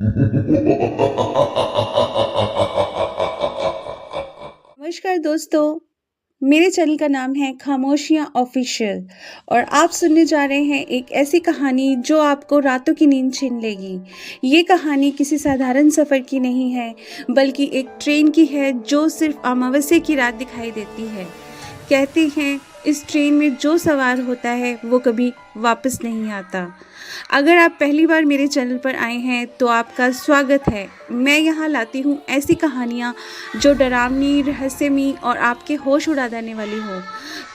नमस्कार दोस्तों, मेरे चैनल का नाम है खामोशियाँ ऑफिशियल और आप सुनने जा रहे हैं एक ऐसी कहानी जो आपको रातों की नींद छीन लेगी। ये कहानी किसी साधारण सफ़र की नहीं है, बल्कि एक ट्रेन की है जो सिर्फ अमावस्या की रात दिखाई देती है। कहते हैं इस ट्रेन में जो सवार होता है वो कभी वापस नहीं आता। अगर आप पहली बार मेरे चैनल पर आए हैं तो आपका स्वागत है। मैं यहाँ लाती हूँ ऐसी कहानियाँ जो डरावनी, रहस्यमयी और आपके होश उड़ा देने वाली हो।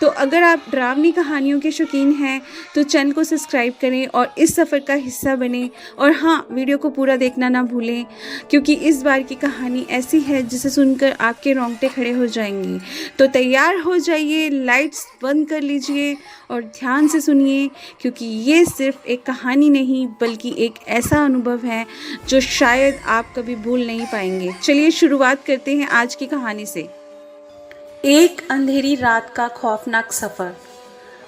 तो अगर आप डरावनी कहानियों के शौकीन हैं तो चैनल को सब्सक्राइब करें और इस सफ़र का हिस्सा बनें। और हाँ, वीडियो को पूरा देखना ना भूलें, क्योंकि इस बार की कहानी ऐसी है जिसे सुनकर आपके रोंगटे खड़े हो जाएंगे। तो तैयार हो जाइए, लाइट्स बंद कर लीजिए और ध्यान से सुनिए, क्योंकि ये सिर्फ एक कहानी नहीं बल्कि एक ऐसा अनुभव है जो शायद आप कभी भूल नहीं पाएंगे। चलिए शुरुआत करते हैं आज की कहानी से। एक अंधेरी रात का खौफनाक सफ़र।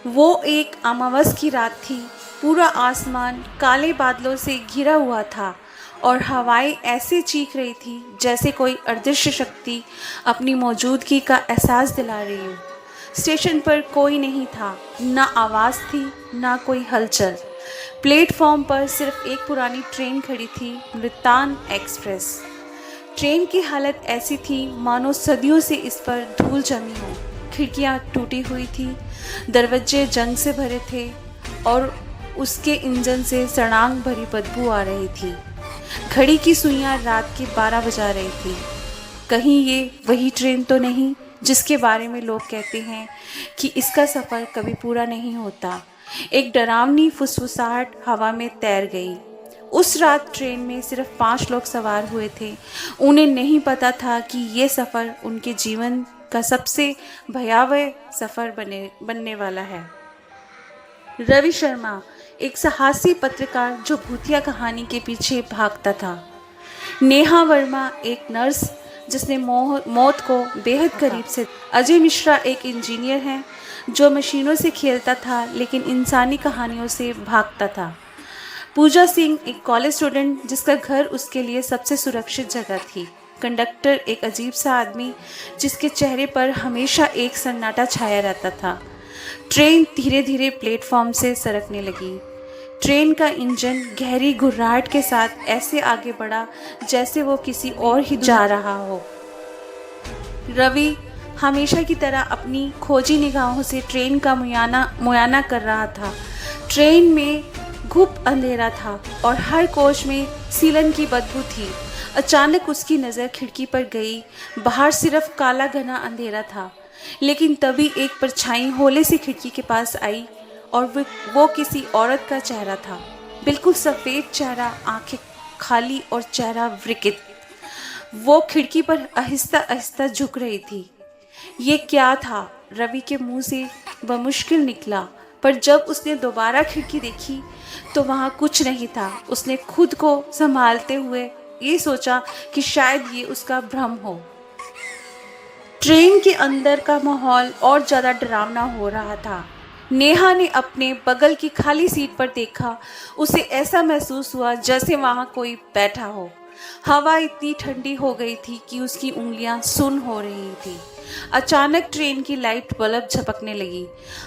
वो एक अमावस की रात थी। पूरा आसमान काले बादलों से घिरा हुआ था और हवाएं ऐसे चीख रही थी जैसे कोई अदृश्य शक्ति अपनी मौजूदगी का एहसास दिला रही हो। स्टेशन पर कोई नहीं था, ना आवाज़ थी, ना कोई हलचल। प्लेटफॉर्म पर सिर्फ एक पुरानी ट्रेन खड़ी थी, मृतान एक्सप्रेस। ट्रेन की हालत ऐसी थी मानो सदियों से इस पर धूल जमी हो। खिड़कियां टूटी हुई थी, दरवाजे जंग से भरे थे और उसके इंजन से सड़ांग भरी बदबू आ रही थी। घड़ी की सुइयां रात के 12 बजा रही थी। कहीं ये वही ट्रेन तो नहीं जिसके बारे में लोग कहते हैं कि इसका सफ़र कभी पूरा नहीं होता। एक डरावनी फुसफुसाहट हवा में तैर गई। उस रात ट्रेन में सिर्फ 5 लोग सवार हुए थे। उन्हें नहीं पता था कि ये सफ़र उनके जीवन का सबसे भयावह सफ़र बनने वाला है। रवि शर्मा एक साहसी पत्रकार जो भूतिया कहानी के पीछे भागता था। नेहा वर्मा एक नर्स जिसने मौत को बेहद करीब से। अजय मिश्रा एक इंजीनियर है जो मशीनों से खेलता था लेकिन इंसानी कहानियों से भागता था। पूजा सिंह एक कॉलेज स्टूडेंट जिसका घर उसके लिए सबसे सुरक्षित जगह थी। कंडक्टर एक अजीब सा आदमी जिसके चेहरे पर हमेशा एक सन्नाटा छाया रहता था। ट्रेन धीरे धीरे प्लेटफॉर्म से सरकने लगी। ट्रेन का इंजन गहरी घुर्राहट के साथ ऐसे आगे बढ़ा जैसे वो किसी और ही जा रहा हो। रवि हमेशा की तरह अपनी खोजी निगाहों से ट्रेन का मुआयना कर रहा था। ट्रेन में घुप अंधेरा था और हर कोच में सीलन की बदबू थी। अचानक उसकी नज़र खिड़की पर गई। बाहर सिर्फ काला घना अंधेरा था, लेकिन तभी एक परछाई होले से खिड़की के पास आई और वो किसी औरत का चेहरा था। बिल्कुल सफ़ेद चेहरा, आंखें खाली और चेहरा विकृत। वो खिड़की पर आहिस्ता आहिस्ता झुक रही थी। ये क्या था? रवि के मुंह से बमुश्किल निकला, पर जब उसने दोबारा खिड़की देखी तो वहाँ कुछ नहीं था। उसने खुद को संभालते हुए ये सोचा कि शायद ये उसका भ्रम हो। ट्रेन के अंदर का माहौल और ज़्यादा डरावना हो रहा था। नेहा ने अपने बगल की खाली सीट पर देखा। उसे ऐसा महसूस हुआ जैसे वहाँ कोई बैठा हो। हवा इतनी ठंडी हो गई थी कि उसकी उंगलियां सुन्न हो रही थी। अचानक ट्रेन की लाइट बल्ब झपकने लगी।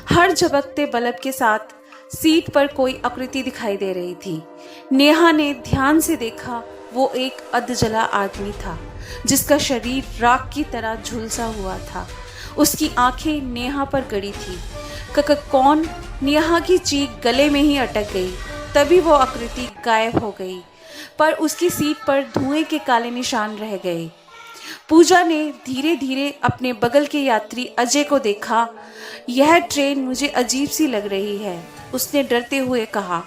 हर झपकते बल्ब के साथ सीट पर कोई आकृति दिखाई दे रही थी। नेहा ने ध्यान से देखा। वो एक अधजला आदमी था जिसका शरीर राख की तरह झुलसा हुआ था। उसकी आंखें नेहा पर गड़ी थी। कौन? नेहा की चीख गले में ही अटक गई। तभी वो आकृति गायब हो गई, पर उसकी सीट पर धुएं के काले निशान रह गए। पूजा ने धीरे धीरे अपने बगल के यात्री अजय को देखा। यह ट्रेन मुझे अजीब सी लग रही है, उसने डरते हुए कहा।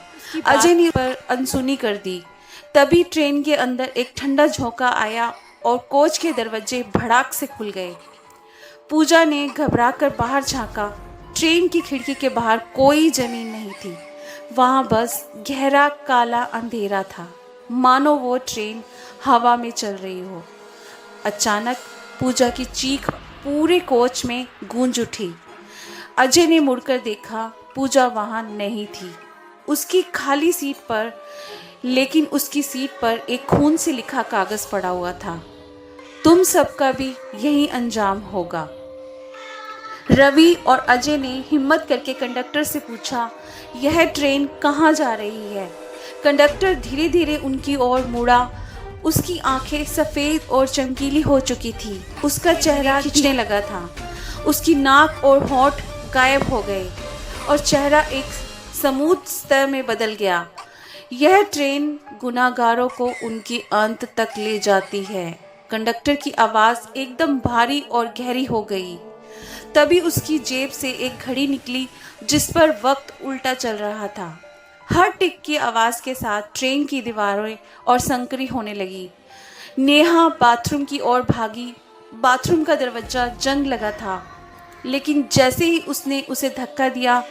अजय ने पर अनसुनी कर दी। तभी ट्रेन के अंदर एक ठंडा झोंका आया और कोच के दरवाजे भड़ाक से खुल गए। पूजा ने घबराकर बाहर झांका। ट्रेन की खिड़की के बाहर कोई जमीन नहीं थी। वहां बस गहरा काला अंधेरा था, मानो वो ट्रेन हवा में चल रही हो। अचानक पूजा की चीख पूरे कोच में गूंज उठी। अजय ने मुड़कर देखा। पूजा वहां नहीं थी। उसकी खाली सीट पर लेकिन उसकी सीट पर एक खून से लिखा कागज पड़ा हुआ था, तुम सबका भी यही अंजाम होगा। रवि और अजय ने हिम्मत करके कंडक्टर से पूछा, यह ट्रेन कहाँ जा रही है? कंडक्टर धीरे धीरे उनकी ओर मुड़ा। उसकी आंखें सफ़ेद और चमकीली हो चुकी थी। उसका चेहरा खिंचने लगा था। उसकी नाक और होंठ गायब हो गए और चेहरा एक समूद स्तर में बदल गया। यह ट्रेन गुनाहगारों को उनके अंत तक ले जाती है। कंडक्टर की आवाज़ एकदम भारी और गहरी हो गई। तभी उसकी जेब से एक घड़ी निकली जिस पर वक्त उल्टा चल रहा था। हर टिक की आवाज़ के साथ ट्रेन की दीवारें और संकरी होने लगी। नेहा बाथरूम की ओर भागी। बाथरूम का दरवाज़ा जंग लगा था, लेकिन जैसे ही उसने उसे धक्का दिया,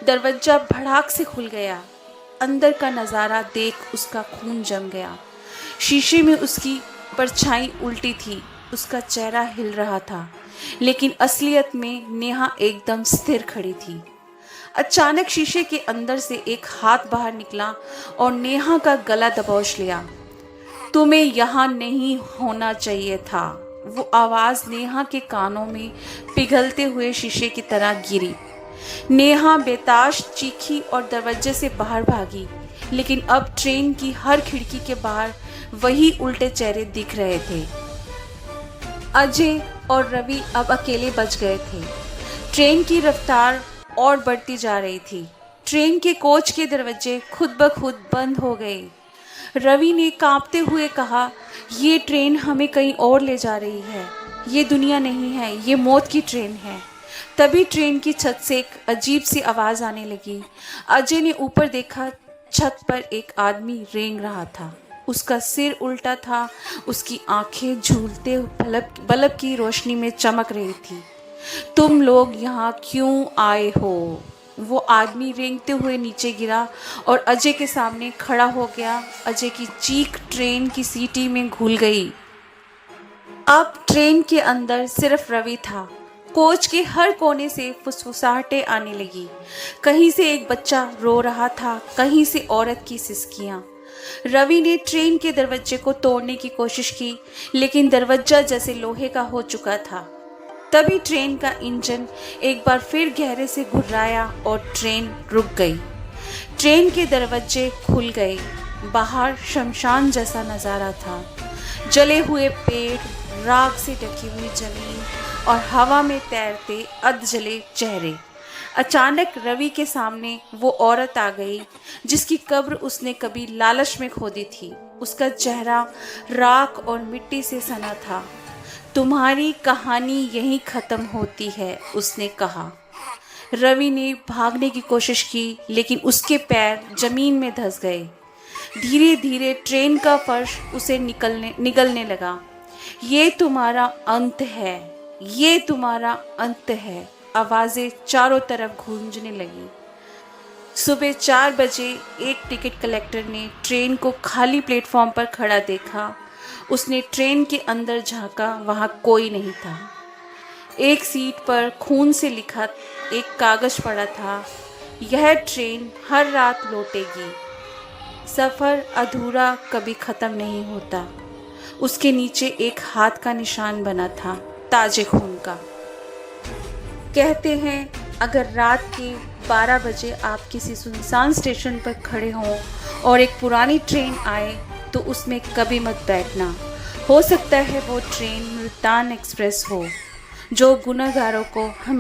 दरवाज़ा भड़ाक से खुल गया। अंदर का नज़ारा देख उसका खून जम गया। शीशे में उसकी परछाई उल्टी थी। उसका चेहरा हिल रहा था, लेकिन असलियत में नेहा एकदम स्थिर खड़ी थी। अचानक शीशे के अंदर से एक हाथ बाहर निकला और नेहा का गला दबोच लिया। तुम्हें यहाँ नहीं होना चाहिए था। वो आवाज़ नेहा के कानों में पिघलते हुए शीशे की तरह गिरी। नेहा बेताश चीखी और दरवाजे से बाहर भागी, लेकिन अब ट्रेन की हर खिड़की के बाहर वही उल्टे चेहरे दिख रहे थे। अजय और रवि अब अकेले बच गए थे। ट्रेन की रफ्तार और बढ़ती जा रही थी। ट्रेन के कोच के दरवाजे खुद ब खुद बंद हो गए। रवि ने कांपते हुए कहा, ये ट्रेन हमें कहीं और ले जा रही है। ये दुनिया नहीं है, ये मौत की ट्रेन है। तभी ट्रेन की छत से एक अजीब सी आवाज़ आने लगी। अजय ने ऊपर देखा। छत पर एक आदमी रेंग रहा था। उसका सिर उल्टा था। उसकी आंखें झूलते बल्ब की रोशनी में चमक रही थी। तुम लोग यहाँ क्यों आए हो? वो आदमी रेंगते हुए नीचे गिरा और अजय के सामने खड़ा हो गया। अजय की चीख ट्रेन की सीटी में घुल गई। अब ट्रेन के अंदर सिर्फ रवि था। कोच के हर कोने से फुसफुसाहटें आने लगी। कहीं से एक बच्चा रो रहा था, कहीं से औरत की सिसकियां। रवि ने ट्रेन के दरवाजे को तोड़ने की कोशिश की, लेकिन दरवाजा जैसे लोहे का हो चुका था। तभी ट्रेन का इंजन एक बार फिर गहरे से घुर्राया और ट्रेन रुक गई। ट्रेन के दरवाजे खुल गए। बाहर शमशान जैसा नज़ारा था। जले हुए पेड़, राख से ढकी हुई जमीन और हवा में तैरते अधजले चेहरे। अचानक रवि के सामने वो औरत आ गई जिसकी कब्र उसने कभी लालच में खोदी थी। उसका चेहरा राख और मिट्टी से सना था। तुम्हारी कहानी यहीं ख़त्म होती है, उसने कहा। रवि ने भागने की कोशिश की, लेकिन उसके पैर जमीन में धंस गए। धीरे धीरे ट्रेन का फर्श उसे निगलने लगा। ये तुम्हारा अंत है, ये तुम्हारा अंत है। आवाज़ें चारों तरफ गूंजने लगी। सुबह 4 बजे एक टिकट कलेक्टर ने ट्रेन को खाली प्लेटफॉर्म पर खड़ा देखा। उसने ट्रेन के अंदर झांका, वहाँ कोई नहीं था। एक सीट पर खून से लिखा एक कागज पड़ा था, यह ट्रेन हर रात लौटेगी। सफ़र अधूरा कभी ख़त्म नहीं होता। उसके नीचे एक हाथ का निशान बना था, ताजे खून का। कहते हैं अगर रात के 12 बजे आप किसी सुनसान स्टेशन पर खड़े हों और एक पुरानी ट्रेन आए तो उसमें कभी मत बैठना। हो सकता है वो ट्रेन मुल्तान एक्सप्रेस हो, जो गुनहगारों को हमें